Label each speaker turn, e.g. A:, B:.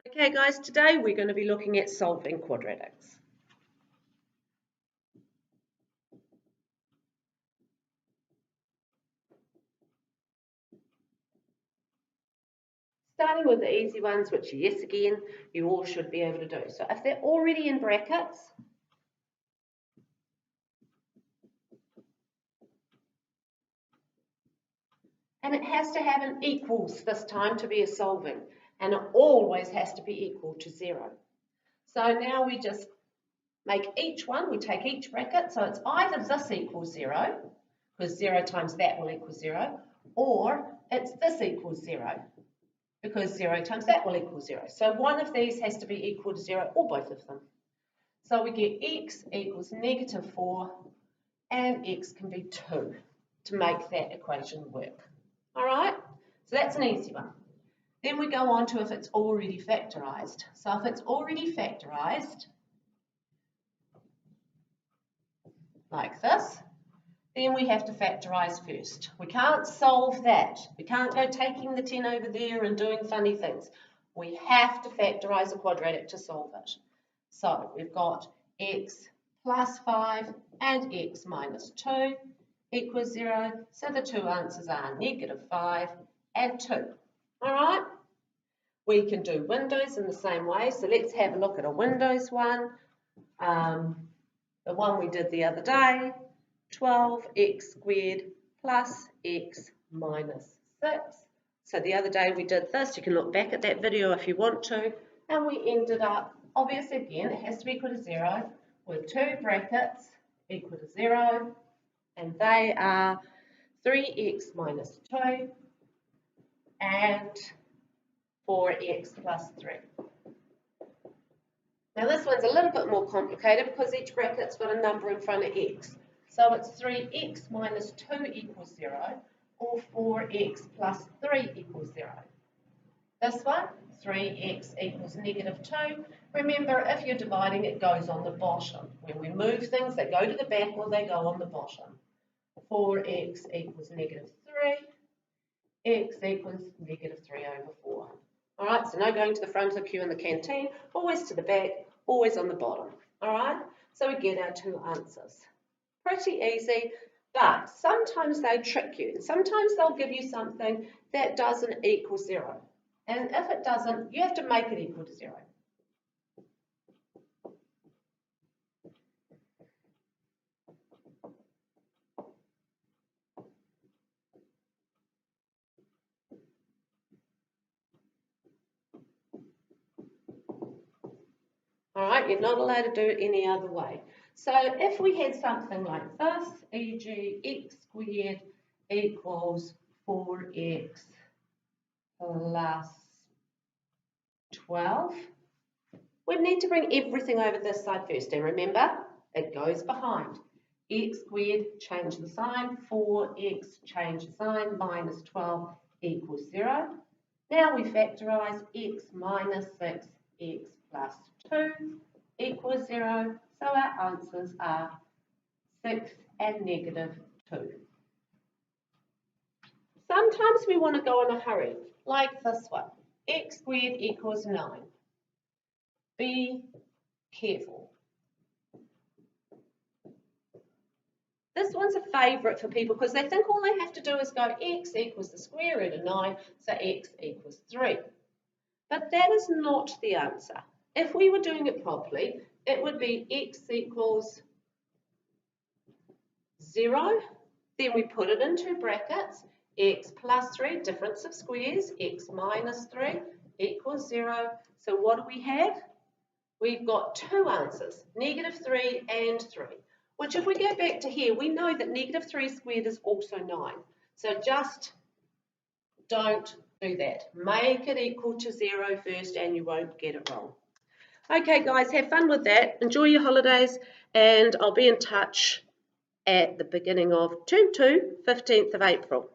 A: Okay guys, today we're going to be looking at solving quadratics. Starting with the easy ones, which yes again, you all should be able to do. So if they're already in brackets, and it has to have an equals this time to be a solving, and it always has to be equal to 0. So now we just make each one, we take each bracket, so it's either this equals 0, because 0 times that will equal 0, or it's this equals 0, because 0 times that will equal 0. So one of these has to be equal to 0, or both of them. So we get x equals -4, and x can be 2 to make that equation work. All right, so that's an easy one. Then we go on to if it's already factorised. So if it's already factorised, like this, then we have to factorise first. We can't solve that. We can't go taking the 10 over there and doing funny things. We have to factorise a quadratic to solve it. So we've got x plus 5 and x minus 2 equals 0. So the two answers are -5 and 2. All right? We can do windows in the same way. So let's have a look at a windows one. The one we did the other day, 12x squared plus x minus 6. So the other day we did this. You can look back at that video if you want to. And we ended up, obviously again, it has to be equal to 0, with two brackets equal to 0. And they are 3x minus 2 and 4x plus 3. Now this one's a little bit more complicated because each bracket's got a number in front of x. So it's 3x minus 2 equals 0, or 4x plus 3 equals 0. This one, 3x equals -2. Remember, if you're dividing, it goes on the bottom. When we move things, they go to the back or they go on the bottom. 4x equals -3, x equals -3/4. All right, so no going to the front of the queue in the canteen, always to the back, always on the bottom. All right, so we get our two answers. Pretty easy, but sometimes they trick you. Sometimes they'll give you something that doesn't equal 0. And if it doesn't, you have to make it equal to 0. All right, you're not allowed to do it any other way. So if we had something like this, e.g. x squared equals 4x plus 12, we need to bring everything over this side first. And remember, it goes behind. X squared, change the sign, 4x, change the sign, minus 12 equals 0. Now we factorise x minus 6, x plus 2 equals 0. So our answers are 6 and -2. Sometimes we want to go in a hurry, like this one. X squared equals 9. Be careful. This one's a favourite for people because they think all they have to do is go x equals the square root of 9, so x equals 3. But that is not the answer. If we were doing it properly, it would be x equals 0, then we put it into brackets, x plus 3, difference of squares, x minus 3 equals 0. So what do we have? We've got two answers, -3 and 3, which if we go back to here, we know that -3 squared is also 9. So just don't do that. Make it equal to 0 first and you won't get it wrong. Okay guys, have fun with that. Enjoy your holidays and I'll be in touch at the beginning of Term 2, 15th of April.